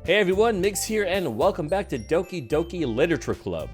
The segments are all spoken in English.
Hey everyone, Migs here and welcome back to Doki Doki Literature Club.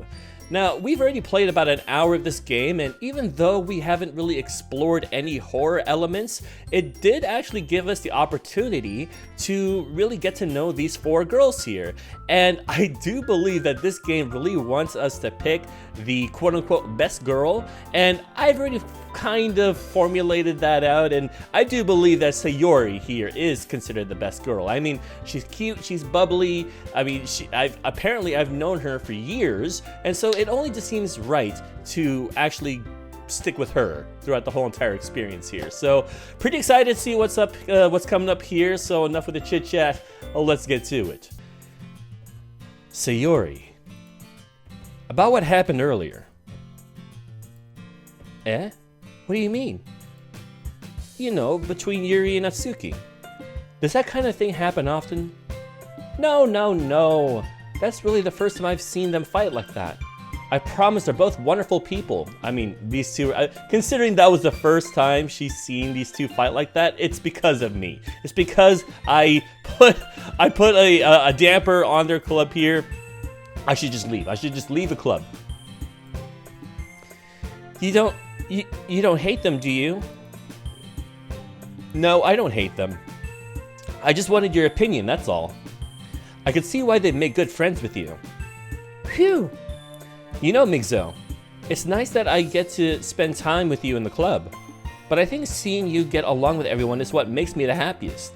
Now, we've already played about an hour of this game, and even though we haven't really explored any horror elements, it did actually give us the opportunity to really get to know these four girls here. And I do believe that this game really wants us to pick the quote-unquote best girl, and I've already kind of formulated that out, and I do believe that Sayori here is considered the best girl. I mean, she's cute, she's bubbly. I mean, I've known her for years, and so it only just seems right to actually stick with her throughout the whole entire experience here. So pretty excited to see what's coming up here. So enough with the chit chat. Let's get to it. Sayori, about what happened earlier. Eh? What do you mean? You know, between Yuri and Natsuki. Does that kind of thing happen often? No. That's really the first time I've seen them fight like that. I promise they're both wonderful people. I mean, these two, considering that was the first time she's seen these two fight like that, it's because of me. It's because I put a damper on their club here. I should just leave. I should just leave the club. You don't hate them, do you? No, I don't hate them. I just wanted your opinion, that's all. I could see why they'd make good friends with you. Phew. You know, MigsXL, it's nice that I get to spend time with you in the club, but I think seeing you get along with everyone is what makes me the happiest.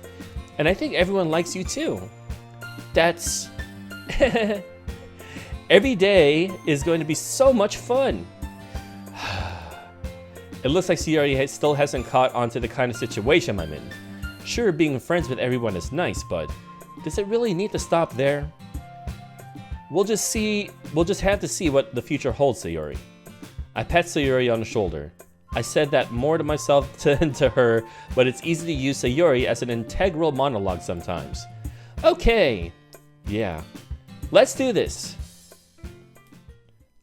And I think everyone likes you too. That's... Every day is going to be so much fun. It looks like Sayori still hasn't caught on to the kind of situation I'm in. Sure, being friends with everyone is nice, but does it really need to stop there? We'll just have to see what the future holds, Sayori. I pat Sayori on the shoulder. I said that more to myself than to her, but it's easy to use Sayori as an integral monologue sometimes. Okay. Yeah. Let's do this.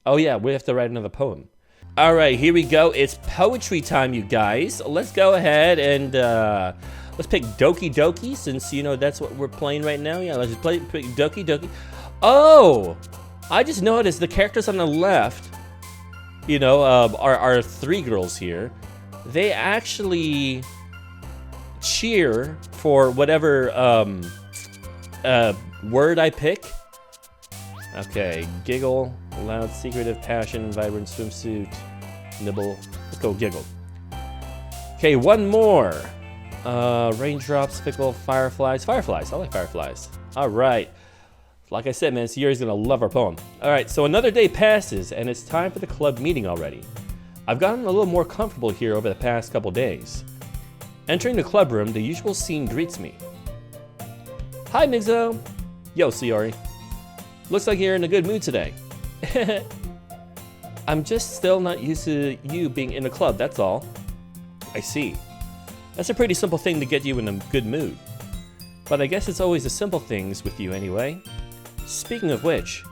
Oh yeah, we have to write another poem. Alright, here we go. It's poetry time, you guys. Let's go ahead and let's pick Doki Doki, since, you know, that's what we're playing right now. Yeah, let's pick Doki Doki. Oh! I just noticed the characters on the left, you know, our three girls here, they actually cheer for whatever word I pick. Okay, giggle, loud, secretive, passion, vibrant, swimsuit, nibble. Let's go giggle. Okay, one more. Raindrops, fickle, fireflies. Fireflies, I like fireflies. All right. Like I said, man, Sayori's gonna love our poem. All right, so another day passes, and it's time for the club meeting already. I've gotten a little more comfortable here over the past couple days. Entering the club room, the usual scene greets me. Hi, MigsXL. Yo, Sayori. Looks like you're in a good mood today. I'm just still not used to you being in a club, that's all. I see. That's a pretty simple thing to get you in a good mood. But I guess it's always the simple things with you anyway. Speaking of which,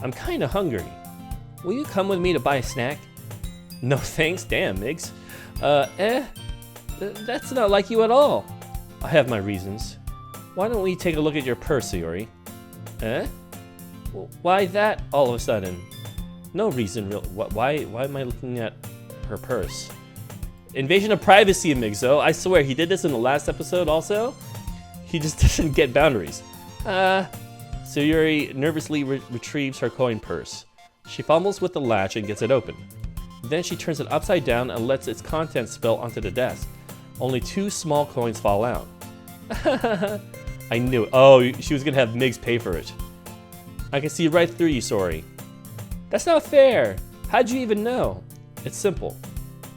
I'm kinda hungry. Will you come with me to buy a snack? No thanks, damn, Migs. That's not like you at all. I have my reasons. Why don't we take a look at your purse, Yuri? Eh? Why that all of a sudden? No reason, real. Why am I looking at her purse? Invasion of privacy, MigsXL. I swear, he did this in the last episode also. He just doesn't get boundaries. Sayori nervously retrieves her coin purse. She fumbles with the latch and gets it open. Then she turns it upside down and lets its contents spill onto the desk. Only 2 small coins fall out. I knew it. Oh, she was gonna have Migs pay for it. I can see right through you, Sayori. That's not fair. How'd you even know? It's simple.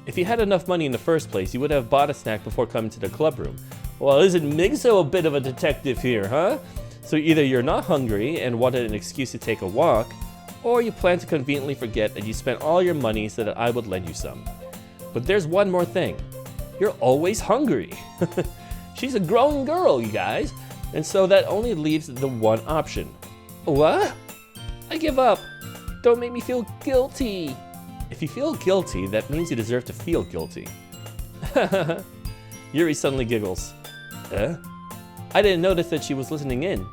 If you had enough money in the first place, you would have bought a snack before coming to the club room. Well, isn't MigsXL a bit of a detective here, huh? So either you're not hungry and wanted an excuse to take a walk, or you plan to conveniently forget that you spent all your money so that I would lend you some. But there's one more thing. You're always hungry. She's a grown girl, you guys. And so that only leaves the one option. What? I give up. Don't make me feel guilty. If you feel guilty, that means you deserve to feel guilty. Yuri suddenly giggles. I didn't notice that she was listening in.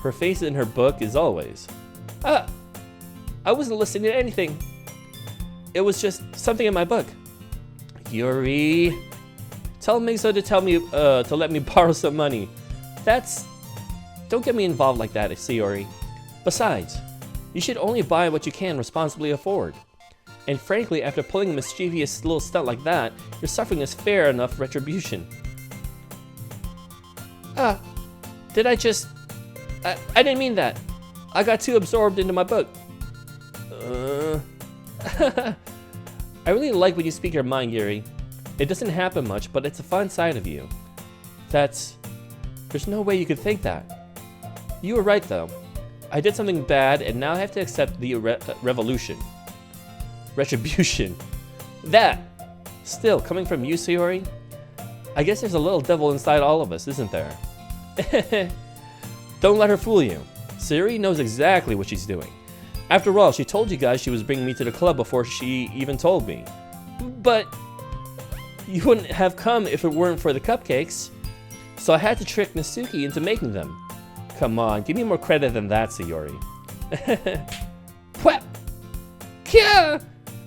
Her face in her book is always. I wasn't listening to anything. It was just something in my book. Yuri, tell MigsXL to tell me to let me borrow some money. Don't get me involved like that, Sayori. Besides, you should only buy what you can responsibly afford. And frankly, after pulling a mischievous little stunt like that, your suffering is fair enough retribution. Did I just... I didn't mean that. I got too absorbed into my book. I really like when you speak your mind, Yuri. It doesn't happen much, but it's a fun side of you. There's no way you could think that. You were right, though. I did something bad, and now I have to accept the retribution. That! Still, coming from you, Sayori, I guess there's a little devil inside all of us, isn't there? Don't let her fool you. Sayori knows exactly what she's doing. After all, she told you guys she was bringing me to the club before she even told me. But you wouldn't have come if it weren't for the cupcakes. So I had to trick Natsuki into making them. Come on, give me more credit than that, Sayori. Whap! Kya!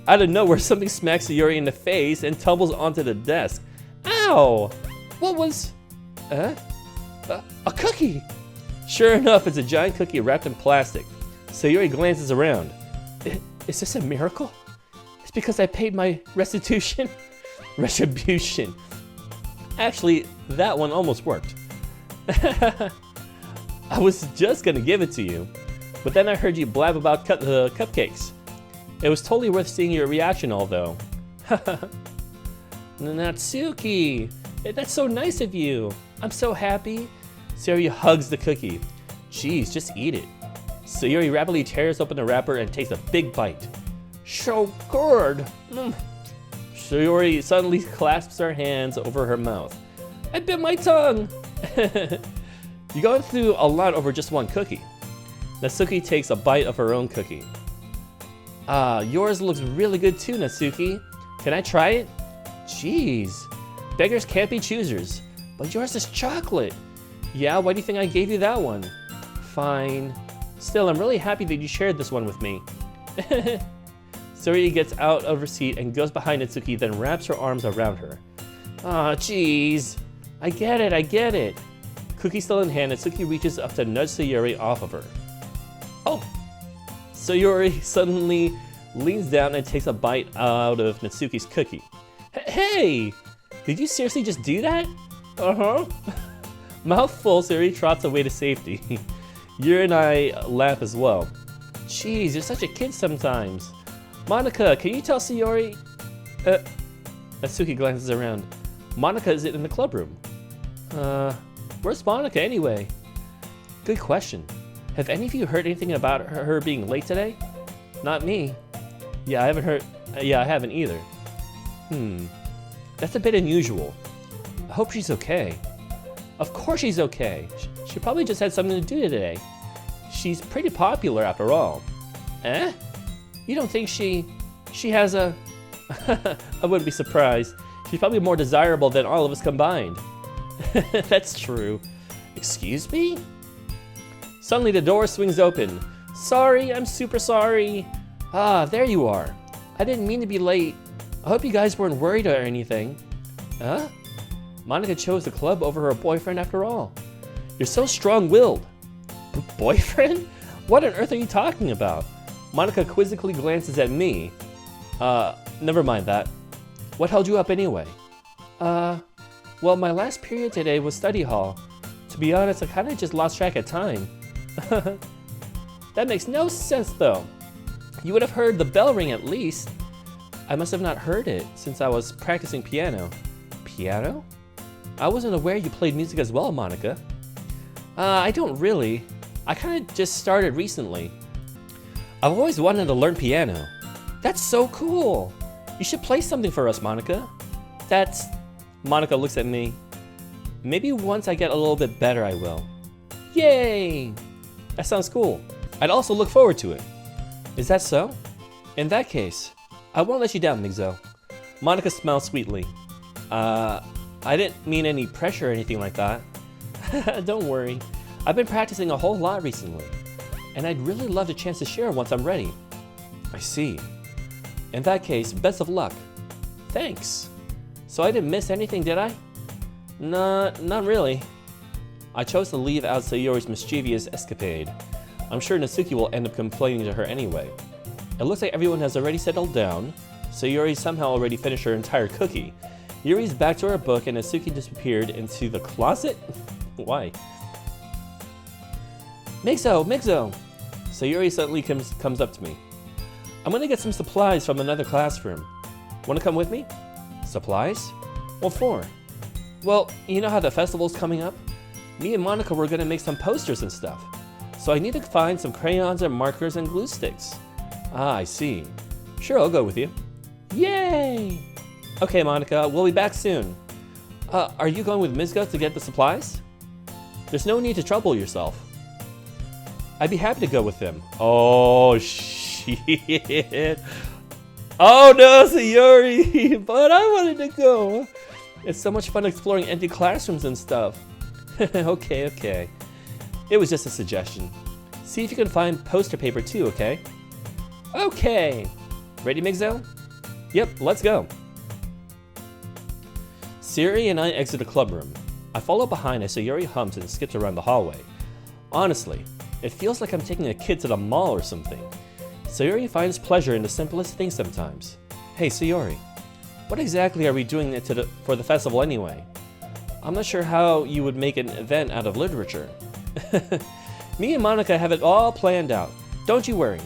Out of nowhere, something smacks Yuri in the face and tumbles onto the desk. Ow! What was... a cookie! Sure enough, it's a giant cookie wrapped in plastic. Sayori glances around. Is this a miracle? It's because I paid my restitution? Retribution. Actually, that one almost worked. I was just gonna give it to you, but then I heard you blab about the cupcakes. It was totally worth seeing your reaction, although. Natsuki, that's so nice of you. I'm so happy. Sayori hugs the cookie. Jeez, just eat it. Sayori rapidly tears open the wrapper and takes a big bite. So good. Sayori suddenly clasps her hands over her mouth. I bit my tongue. You're going through a lot over just one cookie. Natsuki takes a bite of her own cookie. Yours looks really good too, Natsuki. Can I try it? Jeez, beggars can't be choosers. But yours is chocolate. Yeah, why do you think I gave you that one? Fine. Still, I'm really happy that you shared this one with me. Sayori gets out of her seat and goes behind Natsuki, then wraps her arms around her. Aw, jeez. I get it. Cookie still in hand, Natsuki reaches up to nudge Sayori off of her. Oh! Sayori suddenly leans down and takes a bite out of Natsuki's cookie. Hey! Did you seriously just do that? Uh-huh. Mouth full, Sayori trots away to safety. Yuri and I laugh as well. Jeez, you're such a kid sometimes. Monica, can you tell Sayori? Natsuki glances around. Monica is in the club room. Where's Monica anyway? Good question. Have any of you heard anything about her being late today? Not me. Yeah, I haven't either. That's a bit unusual. I hope she's okay. Of course she's okay. She probably just had something to do today. She's pretty popular after all. Eh? You don't think she has a... I wouldn't be surprised. She's probably more desirable than all of us combined. That's true. Excuse me? Suddenly the door swings open. Sorry, I'm super sorry. Ah, there you are. I didn't mean to be late. I hope you guys weren't worried or anything. Huh? Monica chose the club over her boyfriend after all. You're so strong-willed. Boyfriend? What on earth are you talking about? Monica quizzically glances at me. Never mind that. What held you up anyway? Well, my last period today was study hall. To be honest, I kinda just lost track of time. That makes no sense though. You would have heard the bell ring at least. I must have not heard it since I was practicing piano. Piano? I wasn't aware you played music as well, Monica. I don't really. I kinda just started recently. I've always wanted to learn piano. That's so cool. You should play something for us, Monica. Monica looks at me. Maybe once I get a little bit better, I will. Yay! That sounds cool. I'd also look forward to it. Is that so? In that case, I won't let you down, MigsXL. Monica smiles sweetly. I didn't mean any pressure or anything like that. Don't worry. I've been practicing a whole lot recently, and I'd really love a chance to share once I'm ready. I see. In that case, best of luck. Thanks. So I didn't miss anything, did I? Not really. I chose to leave out Sayori's mischievous escapade. I'm sure Natsuki will end up complaining to her anyway. It looks like everyone has already settled down. Sayori somehow already finished her entire cookie. Yuri's back to her book and Natsuki disappeared into the closet? Why? Migzo! Sayori suddenly comes up to me. I'm gonna get some supplies from another classroom. Wanna come with me? Supplies? What for? Well, you know how the festival's coming up? Me and Monica were gonna make some posters and stuff. So I need to find some crayons and markers and glue sticks. Ah, I see. Sure, I'll go with you. Yay! Okay, Monica, we'll be back soon. Are you going with Mizgo to get the supplies? There's no need to trouble yourself. I'd be happy to go with them. Oh, shit. Oh no, Sayori! But I wanted to go. It's so much fun exploring empty classrooms and stuff. Okay. It was just a suggestion. See if you can find poster paper too, okay? Okay. Ready, Migzo? Yep, let's go. Sayori and I exit the club room. I follow behind as Sayori hums and skips around the hallway. Honestly, it feels like I'm taking a kid to the mall or something. Sayori finds pleasure in the simplest things sometimes. Hey, Sayori, what exactly are we doing for the festival anyway? I'm not sure how you would make an event out of literature. Me and Monica have it all planned out. Don't you worry.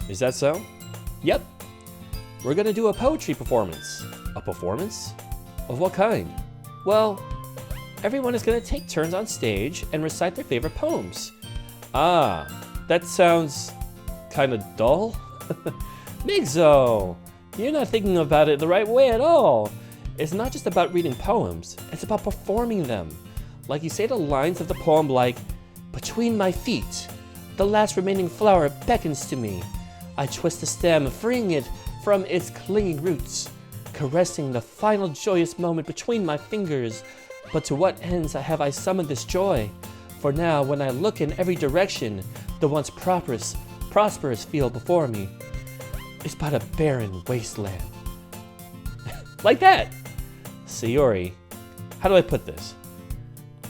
Is that so? Yep. We're gonna do a poetry performance. A performance? Of what kind? Well, everyone is gonna take turns on stage and recite their favorite poems. Ah, that sounds kinda dull. Migzo, you're not thinking about it the right way at all. It's not just about reading poems, it's about performing them. Like you say the lines of the poem like, between my feet, the last remaining flower beckons to me. I twist the stem, freeing it from its clinging roots, caressing the final joyous moment between my fingers. But to what ends have I summoned this joy? For now, when I look in every direction, the once prosperous field before me is but a barren wasteland. Like that! Sayori, how do I put this?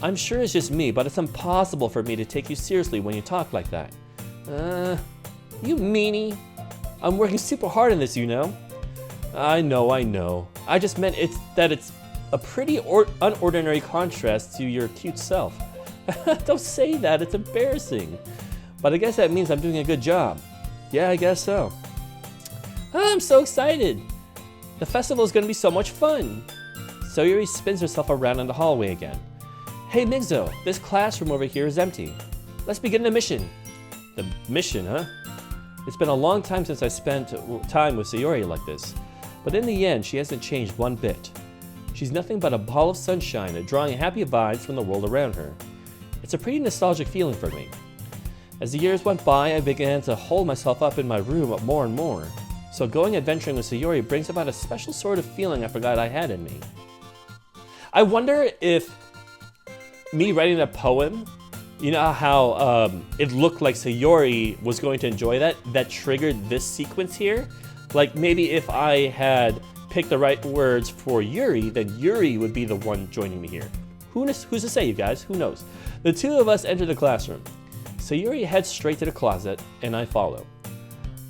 I'm sure it's just me, but it's impossible for me to take you seriously when you talk like that. You meanie. I'm working super hard on this, you know. I know. I just meant it's a pretty unordinary contrast to your cute self. Don't say that, it's embarrassing. But I guess that means I'm doing a good job. Yeah, I guess so. I'm so excited. The festival is going to be so much fun. Sayori spins herself around in the hallway again. Hey Migzo, this classroom over here is empty. Let's begin the mission. The mission, huh? It's been a long time since I spent time with Sayori like this. But in the end, she hasn't changed one bit. She's nothing but a ball of sunshine, drawing happy vibes from the world around her. It's a pretty nostalgic feeling for me. As the years went by, I began to hold myself up in my room more and more. So going adventuring with Sayori brings about a special sort of feeling I forgot I had in me. I wonder if me writing a poem, you know how it looked like Sayori was going to enjoy that triggered this sequence here? Like maybe if I had picked the right words for Yuri, then Yuri would be the one joining me here. Who's to say, you guys? Who knows? The two of us enter the classroom. Sayori heads straight to the closet, and I follow.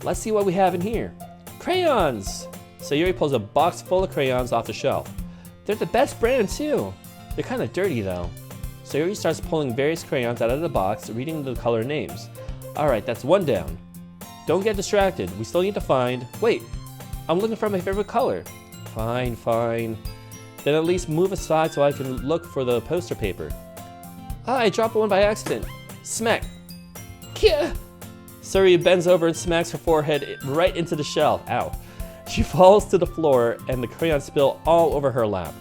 Let's see what we have in here. Crayons! Sayori pulls a box full of crayons off the shelf. They're the best brand too. They're kind of dirty though. Sayori starts pulling various crayons out of the box, reading the color names. Alright, that's one down. Don't get distracted. We still need to find... Wait, I'm looking for my favorite color. Fine. Then at least move aside so I can look for the poster paper. Ah, I dropped one by accident. Smack. Kia! Sayori bends over and smacks her forehead right into the shelf. Ow. She falls to the floor and the crayons spill all over her lap.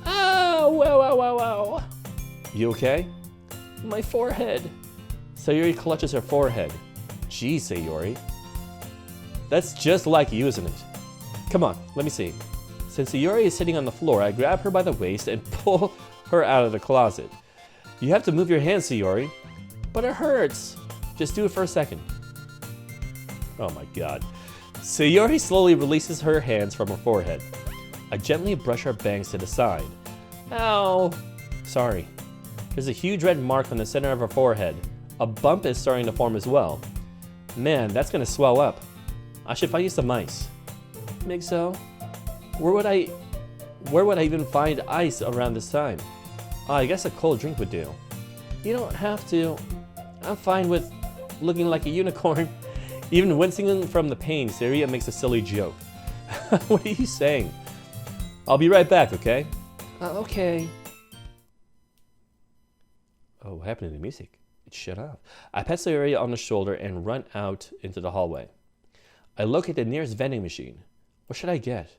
Ah, wow. You okay? My forehead. Sayori clutches her forehead. Gee, Sayori. That's just like you, isn't it? Come on, let me see. Since Sayori is sitting on the floor, I grab her by the waist and pull her out of the closet. You have to move your hands, Sayori. But it hurts. Just do it for a second. Oh my god. Sayori slowly releases her hands from her forehead. I gently brush her bangs to the side. Ow! Sorry. There's a huge red mark on the center of her forehead. A bump is starting to form as well. Man, that's gonna swell up. I should find you some ice. MigsXL, where would I even find ice around this time? I guess a cold drink would do. You don't have to. I'm fine with looking like a unicorn. Even wincing from the pain, Sayori makes a silly joke. What are you saying? I'll be right back, okay? Okay. Oh, what happened to the music? It shut off. I pat Sayori on the shoulder and run out into the hallway. I locate the nearest vending machine. What should I get?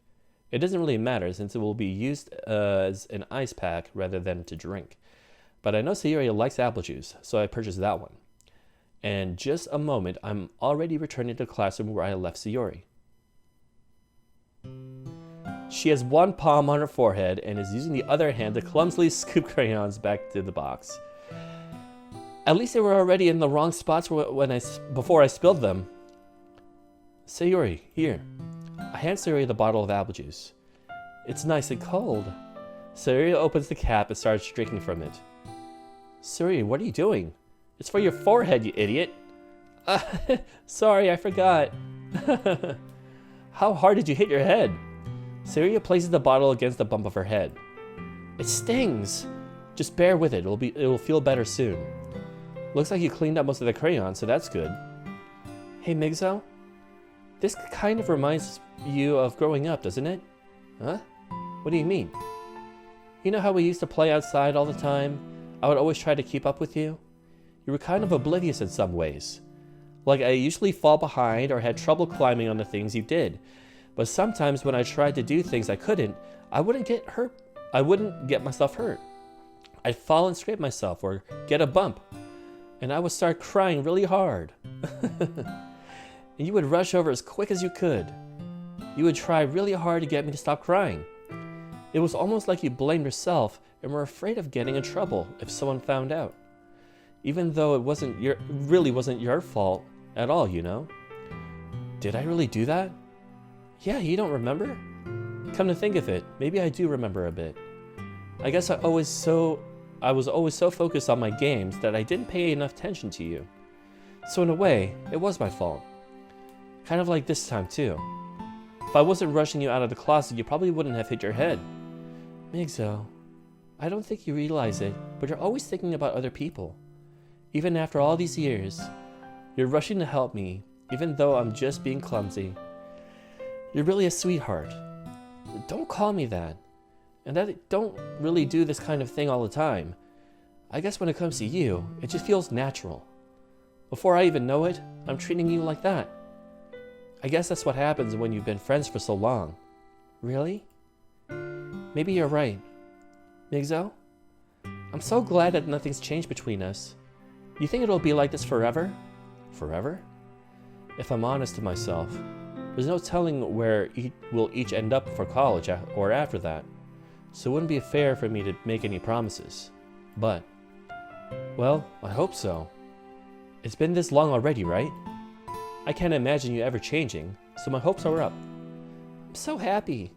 It doesn't really matter since it will be used as an ice pack rather than to drink. But I know Sayori likes apple juice, so I purchased that one. And just a moment, I'm already returning to the classroom where I left Sayori. She has one palm on her forehead and is using the other hand to clumsily scoop crayons back to the box. At least they were already in the wrong spots before I spilled them. Sayori, here. I hand Sayori the bottle of apple juice. It's nice and cold. Sayori opens the cap and starts drinking from it. Sayori, what are you doing? It's for your forehead, you idiot. Sorry, I forgot. How hard did you hit your head? Sayori places the bottle against the bump of her head. It stings. Just bear with it. It will feel better soon. Looks like you cleaned up most of the crayons, so that's good. Hey, MigsXL? This kind of reminds you of growing up, doesn't it? Huh? What do you mean? You know how we used to play outside all the time? I would always try to keep up with you. You were kind of oblivious in some ways. Like I usually fall behind or had trouble climbing on the things you did. But sometimes when I tried to do things I couldn't, I wouldn't get hurt. I wouldn't get myself hurt. I'd fall and scrape myself or get a bump. And I would start crying really hard. And you would rush over as quick as you could. You would try really hard to get me to stop crying. It was almost like you blamed yourself and were afraid of getting in trouble if someone found out. Even though it really wasn't your fault at all, you know? Did I really do that? Yeah, you don't remember? Come to think of it, maybe I do remember a bit. I guess I was always so focused on my games that I didn't pay enough attention to you. So in a way, it was my fault. Kind of like this time too. If I wasn't rushing you out of the closet, you probably wouldn't have hit your head. MigsXL, I don't think you realize it, but you're always thinking about other people. Even after all these years, you're rushing to help me, even though I'm just being clumsy. You're really a sweetheart. Don't call me that. And I don't really do this kind of thing all the time. I guess when it comes to you, it just feels natural. Before I even know it, I'm treating you like that. I guess that's what happens when you've been friends for so long. Really? Maybe you're right. MigsXL? I'm so glad that nothing's changed between us. You think it'll be like this forever? Forever? If I'm honest to myself, there's no telling where we'll each end up for college or after that. So it wouldn't be fair for me to make any promises. But, well, I hope so. It's been this long already, right? I can't imagine you ever changing, so my hopes are up. I'm so happy.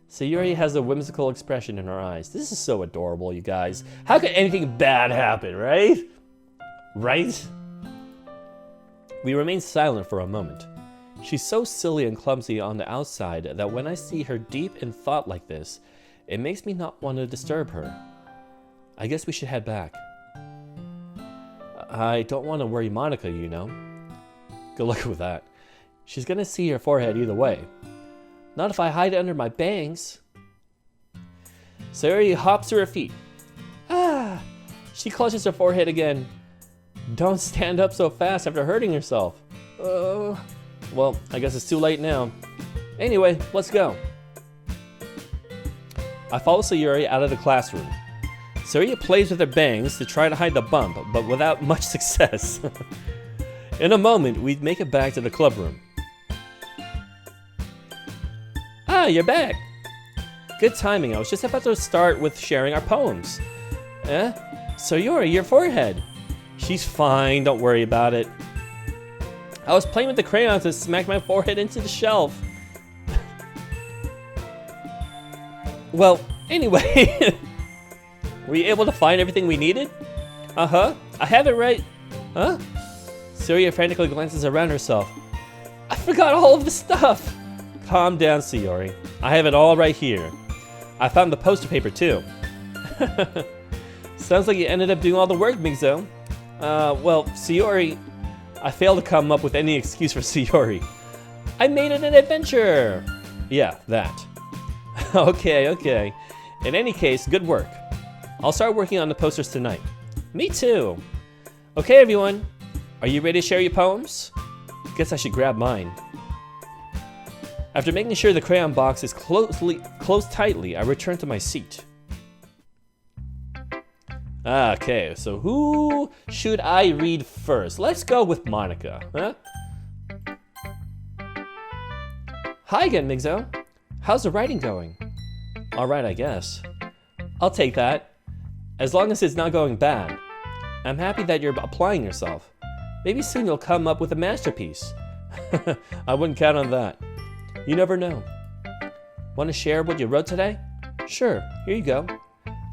Sayori has a whimsical expression in her eyes. This is so adorable, you guys. How could anything bad happen, right? Right? We remain silent for a moment. She's so silly and clumsy on the outside that when I see her deep in thought like this, it makes me not want to disturb her. I guess we should head back. I don't want to worry Monica, you know. Good luck with that. She's gonna see your forehead either way. Not if I hide it under my bangs. Sayori hops to her feet. Ah! She clutches her forehead again. Don't stand up so fast after hurting yourself. Well, I guess it's too late now. Anyway, let's go. I follow Sayori out of the classroom. Sayori plays with her bangs to try to hide the bump, but without much success. In a moment, we make it back to the club room. Ah, you're back. Good timing. I was just about to start with sharing our poems. Sayori, your forehead. She's fine, don't worry about it. I was playing with the crayons and smacked my forehead into the shelf. Well, anyway. Were you able to find everything we needed? Uh-huh. I have it right. Huh? Sayori frantically glances around herself. I forgot all of the stuff. Calm down, Sayori. I have it all right here. I found the poster paper too. Sounds like you ended up doing all the work, MigsXL. Well, Sayori, I failed to come up with any excuse for Sayori. I made it an adventure. Yeah, that. Okay. In any case, good work. I'll start working on the posters tonight. Me too. Okay, everyone. Are you ready to share your poems? Guess I should grab mine. After making sure the crayon box is closed tightly, I return to my seat. Okay, so who should I read first? Let's go with Monica, huh? Hi again, MigsXL. How's the writing going? Alright, I guess. I'll take that. As long as it's not going bad. I'm happy that you're applying yourself. Maybe soon you'll come up with a masterpiece. I wouldn't count on that. You never know. Want to share what you wrote today? Sure, here you go.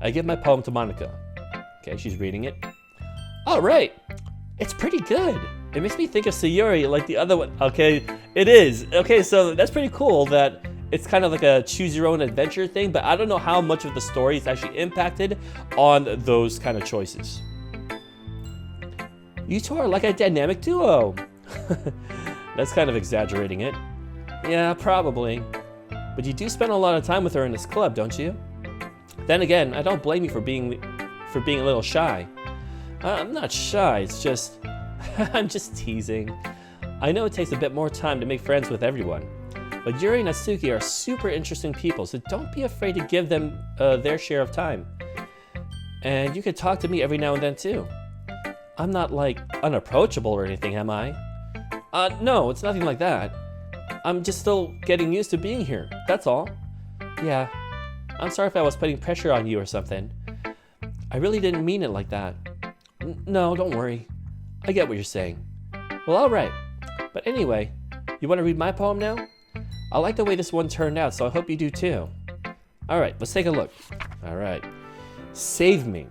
I give my poem to Monica. Okay, she's reading it. Alright, it's pretty good. It makes me think of Sayori like the other one. Okay, it is. Okay, so that's pretty cool that it's kind of like a choose your own adventure thing, but I don't know how much of the story is actually impacted on those kind of choices. You two are like a dynamic duo. That's kind of exaggerating it. Yeah, probably. But you do spend a lot of time with her in this club, don't you? Then again, I don't blame you for being a little shy. I'm not shy, it's just... I'm just teasing. I know it takes a bit more time to make friends with everyone. But Yuri and Natsuki are super interesting people, so don't be afraid to give them their share of time. And you can talk to me every now and then too. I'm not like unapproachable or anything, am I? No, it's nothing like that. I'm just still getting used to being here, that's all. Yeah, I'm sorry if I was putting pressure on you or something. I really didn't mean it like that. No, don't worry. I get what you're saying. Well, alright. But anyway, you want to read my poem now? I like the way this one turned out, so I hope you do too. Alright, let's take a look. Alright. Save me.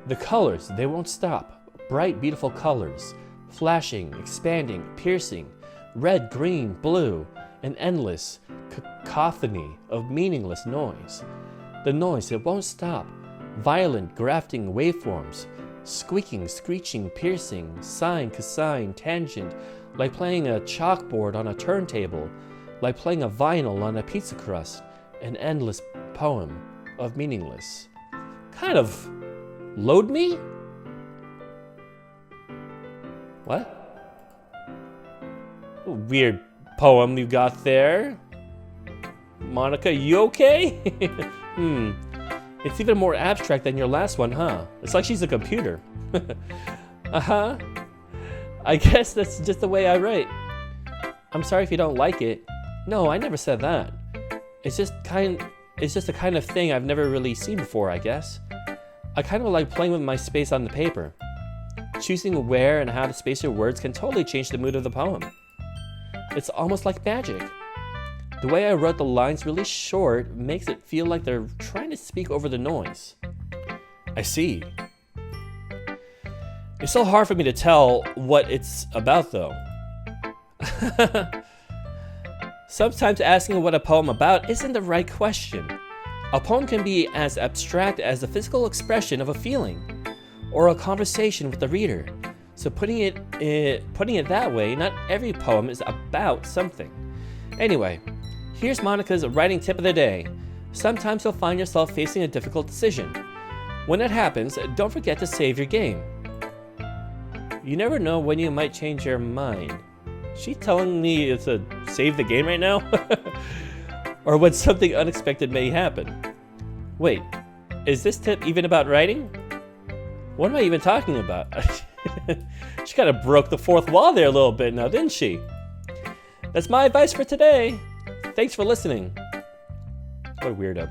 The colors, they won't stop. Bright, beautiful colors. Flashing, expanding, piercing. Red, green, blue. An endless cacophony of meaningless noise. The noise, it won't stop. Violent, grafting waveforms. Squeaking, screeching, piercing. Sine, cosine, tangent. Like playing a chalkboard on a turntable. Like playing a vinyl on a pizza crust. An endless poem of meaningless. Kind of load me? What? A weird poem you got there. Monica, you okay? It's even more abstract than your last one, huh? It's like she's a computer. Uh-huh. I guess that's just the way I write. I'm sorry if you don't like it. No, I never said that. It's just the kind of thing I've never really seen before, I guess. I kind of like playing with my space on the paper. Choosing where and how to space your words can totally change the mood of the poem. It's almost like magic. The way I wrote the lines really short makes it feel like they're trying to speak over the noise. I see. It's so hard for me to tell what it's about though. Sometimes asking what a poem about isn't the right question. A poem can be as abstract as the physical expression of a feeling, or a conversation with the reader. So putting it that way, not every poem is about something. Anyway, here's Monica's writing tip of the day. Sometimes you'll find yourself facing a difficult decision. When it happens, don't forget to save your game. You never know when you might change your mind. She telling me to save the game right now? Or when something unexpected may happen. Wait, is this tip even about writing? What am I even talking about? She kind of broke the fourth wall there a little bit now, didn't she? That's my advice for today. Thanks for listening. What a weirdo.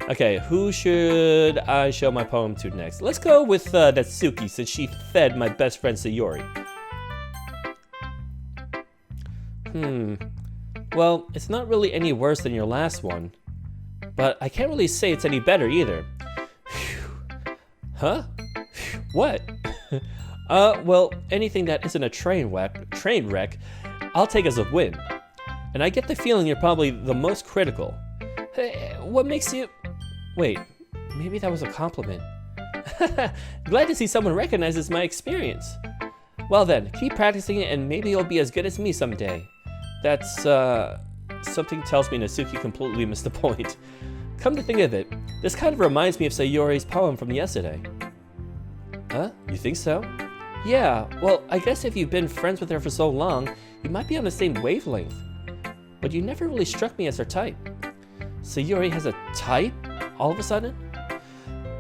Okay, who should I show my poem to next? Let's go with Natsuki, since she fed my best friend Sayori. Well, it's not really any worse than your last one, but I can't really say it's any better either. Huh? What? Well, anything that isn't a train wreck, I'll take as a win. And I get the feeling you're probably the most critical. Hey, what makes you... Wait, maybe that was a compliment. Glad to see someone recognizes my experience. Well then, keep practicing and maybe you'll be as good as me someday. That's, something tells me Natsuki completely missed the point. Come to think of it, this kind of reminds me of Sayori's poem from yesterday. Huh? You think so? Yeah, well, I guess if you've been friends with her for so long, you might be on the same wavelength. But you never really struck me as her type. Sayori has a type? All of a sudden?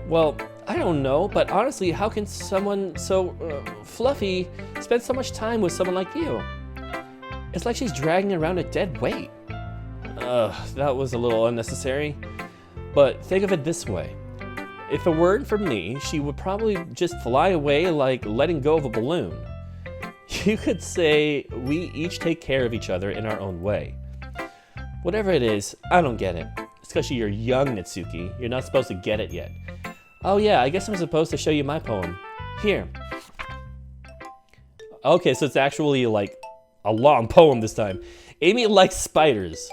Well, I don't know, but honestly, how can someone so fluffy spend so much time with someone like you? It's like she's dragging around a dead weight. That was a little unnecessary. But think of it this way. If it weren't for me, she would probably just fly away like letting go of a balloon. You could say we each take care of each other in our own way. Whatever it is, I don't get it. Especially you're young, Natsuki. You're not supposed to get it yet. Oh yeah, I guess I'm supposed to show you my poem. Here. Okay, so it's actually like a long poem this time. Amy likes spiders.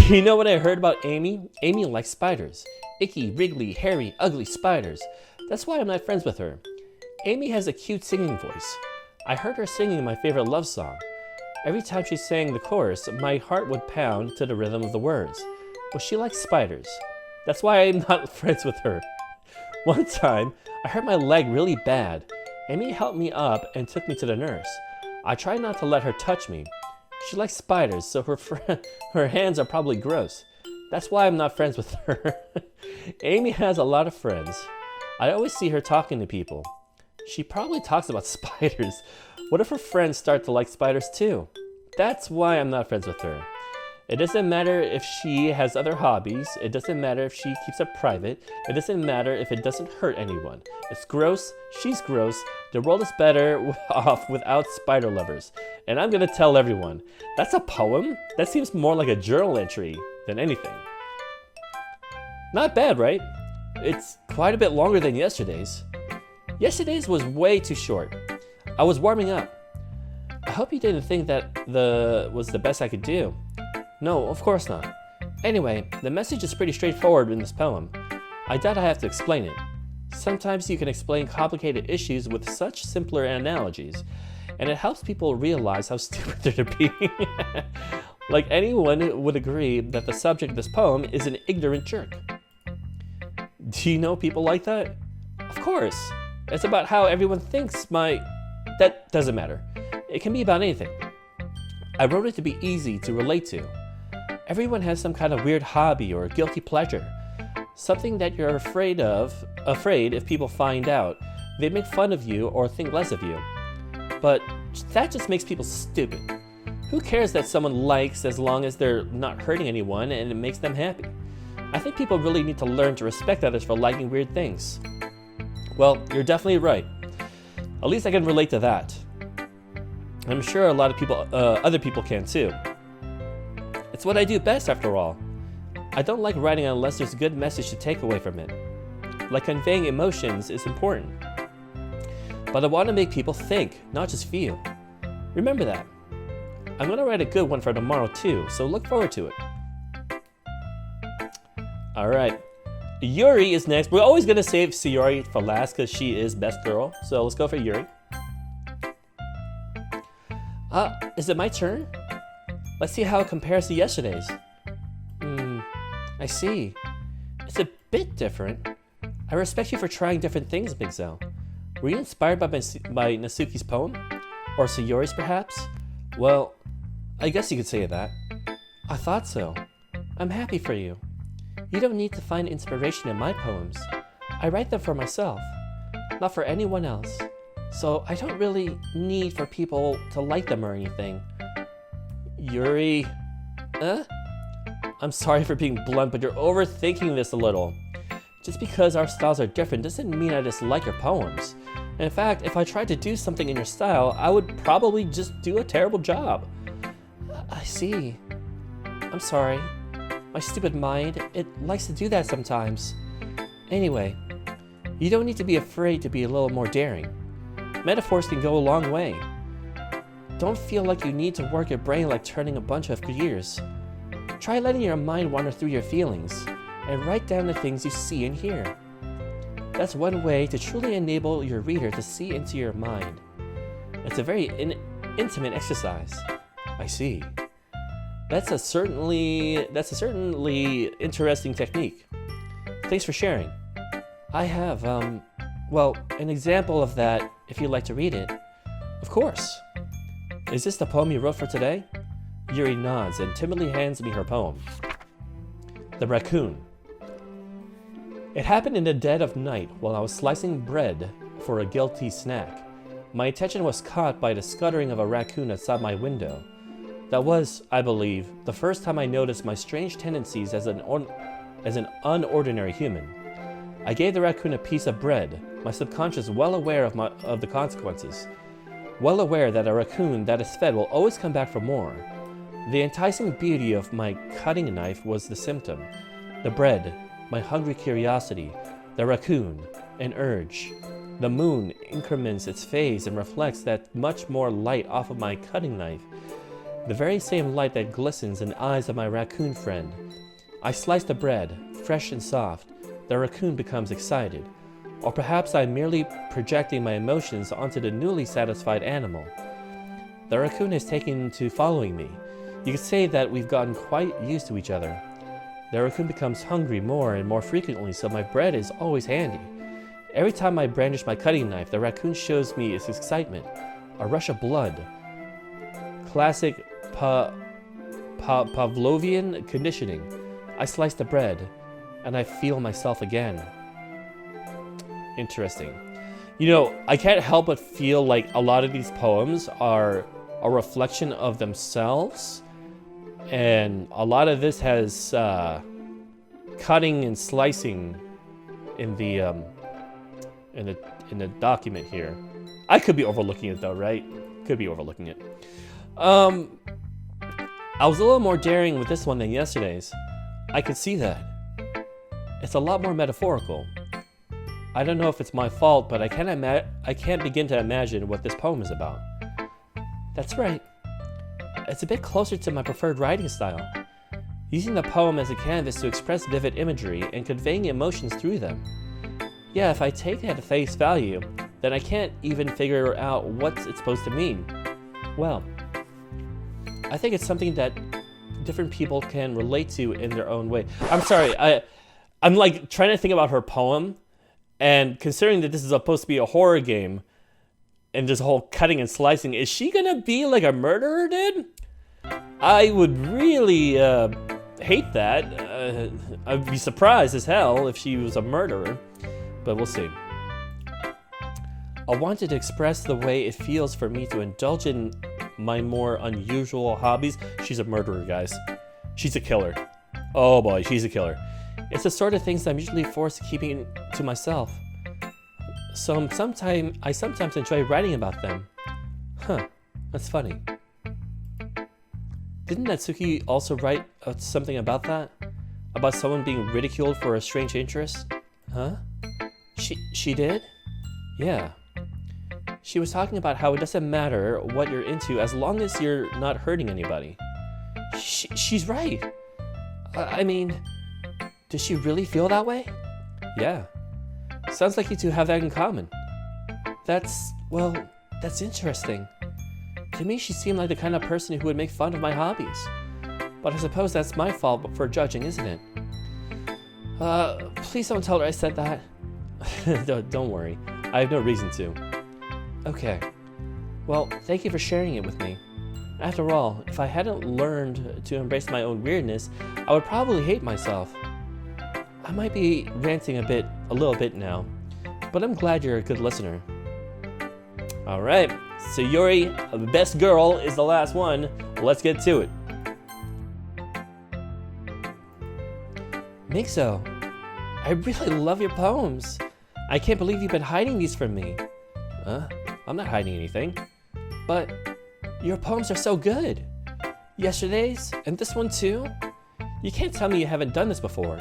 You know what I heard about Amy? Amy likes spiders. Icky, wriggly, hairy, ugly spiders. That's why I'm not friends with her. Amy has a cute singing voice. I heard her singing my favorite love song. Every time she sang the chorus, my heart would pound to the rhythm of the words. But she likes spiders. That's why I'm not friends with her. One time, I hurt my leg really bad. Amy helped me up and took me to the nurse. I tried not to let her touch me. She likes spiders, so her hands are probably gross. That's why I'm not friends with her. Amy has a lot of friends. I always see her talking to people. She probably talks about spiders. What if her friends start to like spiders too? That's why I'm not friends with her. It doesn't matter if she has other hobbies. It doesn't matter if she keeps it private. It doesn't matter if it doesn't hurt anyone. It's gross. She's gross. The world is better off without spider lovers. And I'm gonna tell everyone. That's a poem? That seems more like a journal entry than anything. Not bad, right? It's quite a bit longer than yesterday's. Yesterday's was way too short. I was warming up. I hope you didn't think that was the best I could do. No, of course not. Anyway, the message is pretty straightforward in this poem. I doubt I have to explain it. Sometimes you can explain complicated issues with such simpler analogies, and it helps people realize how stupid they're to be. Like anyone would agree that the subject of this poem is an ignorant jerk. Do you know people like that? Of course. It's about how everyone thinks That doesn't matter. It can be about anything. I wrote it to be easy to relate to. Everyone has some kind of weird hobby or guilty pleasure. Something that you're afraid if people find out, they make fun of you or think less of you. But that just makes people stupid. Who cares that someone likes as long as they're not hurting anyone and it makes them happy? I think people really need to learn to respect others for liking weird things. Well, you're definitely right. At least I can relate to that. I'm sure a lot of people, other people can too. It's what I do best after all. I don't like writing unless there's a good message to take away from it. Like conveying emotions is important. But I want to make people think, not just feel. Remember that. I'm going to write a good one for tomorrow too, so look forward to it. Alright. Yuri is next. We're always going to save Sayori for last because she is best girl. So let's go for Yuri. Is it my turn? Let's see how it compares to yesterday's. I see. It's a bit different. I respect you for trying different things, MigsXL. Were you inspired by Natsuki's poem? Or Sayori's, perhaps? Well, I guess you could say that. I thought so. I'm happy for you. You don't need to find inspiration in my poems. I write them for myself, not for anyone else. So I don't really need for people to like them or anything. Yuri... I'm sorry for being blunt, but you're overthinking this a little. Just because our styles are different doesn't mean I dislike your poems. In fact, if I tried to do something in your style, I would probably just do a terrible job. I see. I'm sorry. My stupid mind, it likes to do that sometimes. Anyway, you don't need to be afraid to be a little more daring. Metaphors can go a long way. Don't feel like you need to work your brain like turning a bunch of gears. Try letting your mind wander through your feelings and write down the things you see and hear. That's one way to truly enable your reader to see into your mind. It's a very intimate exercise. I see. That's a certainly interesting technique. Thanks for sharing. I have, well, an example of that if you'd like to read it. Of course. Is this the poem you wrote for today? Yuri nods and timidly hands me her poem. The Raccoon. It happened in the dead of night while I was slicing bread for a guilty snack. My attention was caught by the scuttering of a raccoon outside my window. That was, I believe, the first time I noticed my strange tendencies as an unordinary human. I gave the raccoon a piece of bread, my subconscious well aware of the consequences. Well aware that a raccoon that is fed will always come back for more. The enticing beauty of my cutting knife was the symptom. The bread, my hungry curiosity, the raccoon, an urge. The moon increments its phase and reflects that much more light off of my cutting knife. The very same light that glistens in the eyes of my raccoon friend. I slice the bread, fresh and soft. The raccoon becomes excited. Or perhaps I'm merely projecting my emotions onto the newly satisfied animal. The raccoon has taken to following me. You could say that we've gotten quite used to each other. The raccoon becomes hungry more and more frequently, so my bread is always handy. Every time I brandish my cutting knife, the raccoon shows me its excitement, a rush of blood. Classic Pavlovian conditioning. I slice the bread, and I feel myself again. Interesting. You know, I can't help but feel like a lot of these poems are a reflection of themselves, and a lot of this has cutting and slicing in the document here. I could be overlooking it though, right? Could be overlooking it. I was a little more daring with this one than yesterday's. I could see that. It's a lot more metaphorical. I don't know if it's my fault, but I can't begin to imagine what this poem is about. That's right. It's a bit closer to my preferred writing style. Using the poem as a canvas to express vivid imagery and conveying emotions through them. Yeah, if I take it at face value, then I can't even figure out what it's supposed to mean. Well, I think it's something that different people can relate to in their own way. I'm sorry, I'm like trying to think about her poem, and considering that this is supposed to be a horror game, and this whole cutting and slicing, is she gonna be like a murderer, dude? I would really hate that. I'd be surprised as hell if she was a murderer, but we'll see. I wanted to express the way it feels for me to indulge in my more unusual hobbies. She's a murderer, guys. She's a killer. Oh boy, she's a killer. It's the sort of things I'm usually forced to keeping to myself. So I sometimes enjoy writing about them. Huh, that's funny. Didn't Natsuki also write something about that? About someone being ridiculed for a strange interest? Huh? She did? Yeah. She was talking about how it doesn't matter what you're into as long as you're not hurting anybody. She's right. I mean, does she really feel that way? Yeah. Sounds like you two have that in common. That's interesting. To me, she seemed like the kind of person who would make fun of my hobbies. But I suppose that's my fault for judging, isn't it? Please don't tell her I said that. Don't worry. I have no reason to. Okay. Well, thank you for sharing it with me. After all, if I hadn't learned to embrace my own weirdness, I would probably hate myself. I might be ranting a little bit now, but I'm glad you're a good listener. Alright, so Yuri, the best girl, is the last one. Let's get to it. Migzo, I really love your poems. I can't believe you've been hiding these from me. I'm not hiding anything. But your poems are so good. Yesterday's and this one too. You can't tell me you haven't done this before.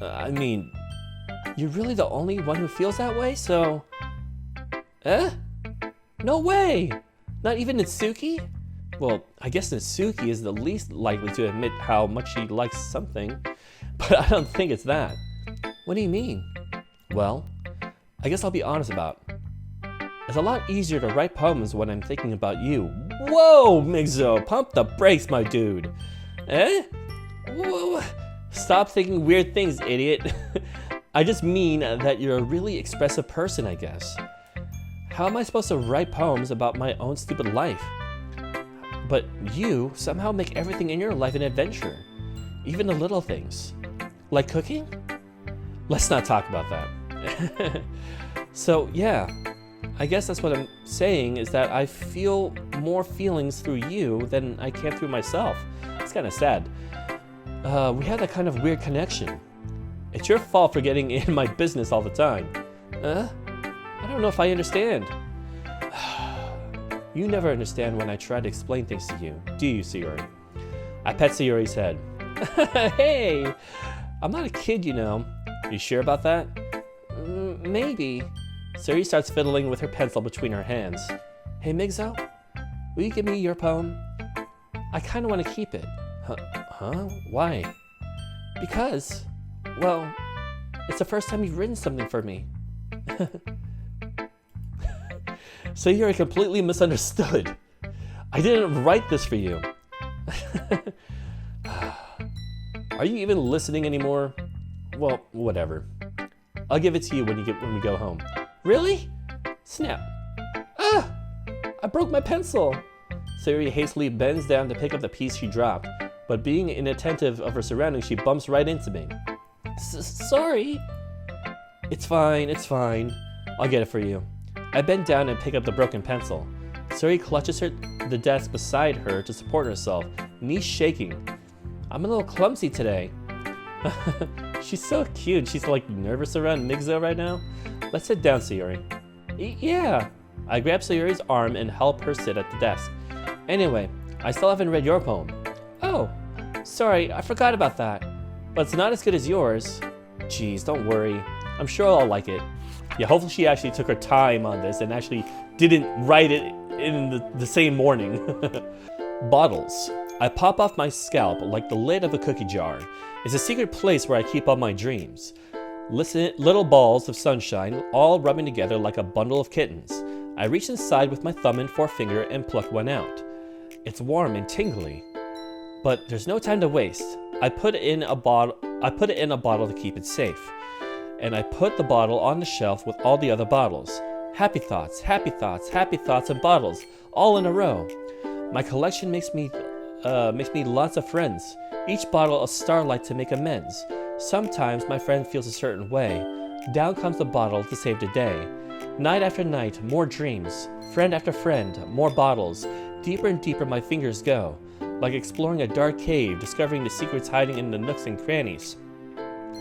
I mean, you're really the only one who feels that way, so... No way! Not even Natsuki? Well, I guess Natsuki is the least likely to admit how much she likes something, but I don't think it's that. What do you mean? Well, I guess I'll be honest about it. It's a lot easier to write poems when I'm thinking about you. Whoa, Migzo, pump the brakes, my dude. Whoa. Stop thinking weird things, idiot. I just mean that you're a really expressive person, I guess. How am I supposed to write poems about my own stupid life? But you somehow make everything in your life an adventure. Even the little things. Like cooking? Let's not talk about that. So, yeah. I guess that's what I'm saying, is that I feel more feelings through you than I can through myself. It's kind of sad. We have that kind of weird connection. It's your fault for getting in my business all the time. I don't know if I understand. You never understand when I try to explain things to you, do you, Sayori? I pet Sayori's head. Hey! I'm not a kid, you know. You sure about that? Maybe. Sayori starts fiddling with her pencil between her hands. Hey, Migzo, will you give me your poem? I kind of want to keep it. Huh? Why? Because, well, it's the first time you've written something for me. Sayori completely misunderstood. I didn't write this for you. Are you even listening anymore? Well, whatever. I'll give it to you when we go home. Really? Snap. I broke my pencil. Sayori hastily bends down to pick up the piece she dropped, but being inattentive of her surroundings, she bumps right into me. Sorry. It's fine. I'll get it for you. I bend down and pick up the broken pencil. Sayori clutches the desk beside her to support herself, knees shaking. I'm a little clumsy today. She's so cute. She's like nervous around Migzo right now. Let's sit down, Sayori. Yeah. I grab Sayori's arm and help her sit at the desk. Anyway, I still haven't read your poem. Oh, sorry, I forgot about that. But it's not as good as yours. Jeez, don't worry. I'm sure I'll like it. Yeah, hopefully she actually took her time on this and actually didn't write it in the same morning. Bottles. I pop off my scalp like the lid of a cookie jar. It's a secret place where I keep all my dreams. Little balls of sunshine, all rubbing together like a bundle of kittens. I reach inside with my thumb and forefinger and pluck one out. It's warm and tingly. But there's no time to waste. I put it in a bottle to keep it safe. And I put the bottle on the shelf with all the other bottles. Happy thoughts, and bottles, all in a row. My collection makes me lots of friends. Each bottle a starlight to make amends. Sometimes my friend feels a certain way. Down comes the bottle to save the day. Night after night, more dreams. Friend after friend, more bottles. Deeper and deeper my fingers go. Like exploring a dark cave, discovering the secrets hiding in the nooks and crannies.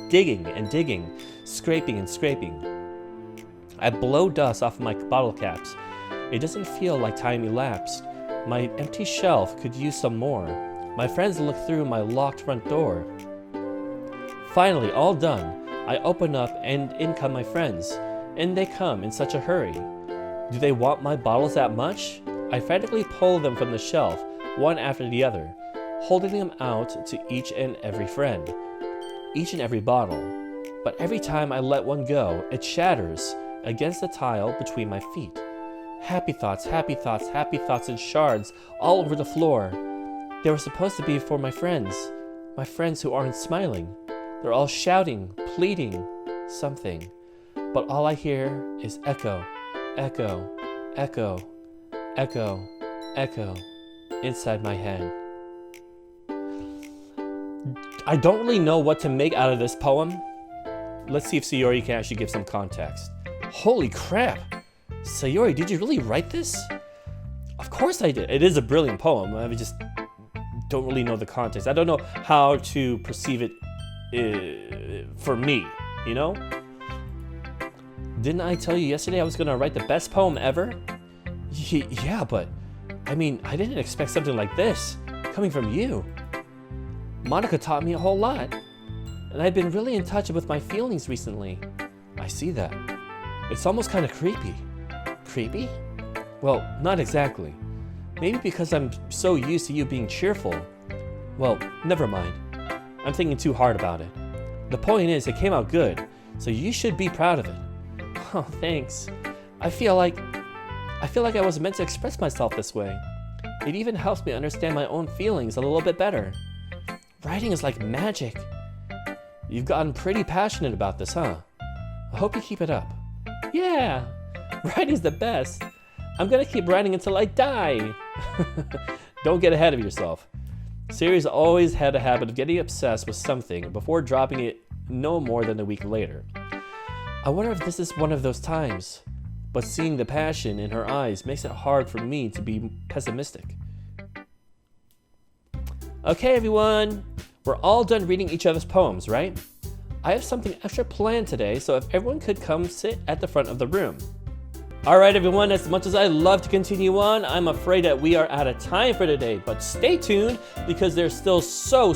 Digging and digging, scraping and scraping. I blow dust off my bottle caps. It doesn't feel like time elapsed. My empty shelf could use some more. My friends look through my locked front door. Finally, all done, I open up and in come my friends. In they come in such a hurry. Do they want my bottles that much? I frantically pull them from the shelf, one after the other, holding them out to each and every friend. Each and every bottle. But every time I let one go, it shatters against the tile between my feet. Happy thoughts in shards all over the floor. They were supposed to be for my friends who aren't smiling. They're all shouting, pleading, something. But all I hear is echo, echo, echo, echo, echo inside my head. I don't really know what to make out of this poem. Let's see if Sayori can actually give some context. Holy crap! Sayori, did you really write this? Of course I did. It is a brilliant poem. I just don't really know the context. I don't know how to perceive it for me, you know? Didn't I tell you yesterday I was gonna write the best poem ever? Yeah, but I mean, I didn't expect something like this coming from you. Monica taught me a whole lot, and I've been really in touch with my feelings recently. I see that. It's almost kind of creepy. Creepy? Well, not exactly. Maybe because I'm so used to you being cheerful. Well, never mind. I'm thinking too hard about it. The point is, it came out good, so you should be proud of it. Oh, thanks. I feel like I was meant to express myself this way. It even helps me understand my own feelings a little bit better. Writing is like magic. You've gotten pretty passionate about this, huh? I hope you keep it up. Yeah, writing's the best. I'm gonna keep writing until I die. Don't get ahead of yourself. Series always had a habit of getting obsessed with something before dropping it no more than a week later. I wonder if this is one of those times, but seeing the passion in her eyes makes it hard for me to be pessimistic. Okay, everyone, we're all done reading each other's poems, right? I have something extra planned today, so if everyone could come sit at the front of the room. All right, everyone, as much as I love to continue on, I'm afraid that we are out of time for today, but stay tuned because there's still so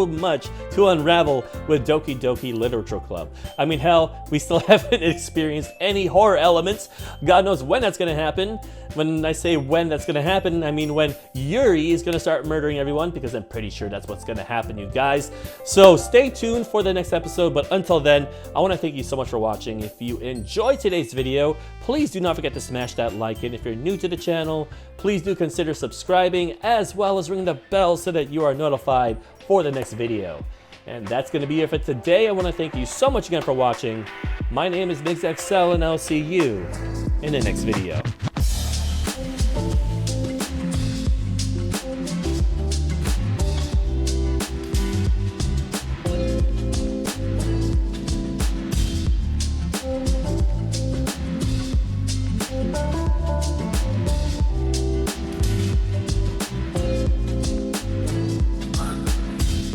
much to unravel with Doki Doki Literature Club. I mean, hell, we still haven't experienced any horror elements. God knows when that's gonna happen. When I say when that's gonna happen, I mean when Yuri is gonna start murdering everyone, because I'm pretty sure that's what's gonna happen, you guys. So stay tuned for the next episode, but until then, I wanna thank you so much for watching. If you enjoyed today's video, please do not forget to smash that like, and if you're new to the channel, please do consider subscribing as well as ring the bell so that you are notified for the next video. And that's going to be it for today. I want to thank you so much again for watching. My name is MigsXL, and I'll see you in the next video.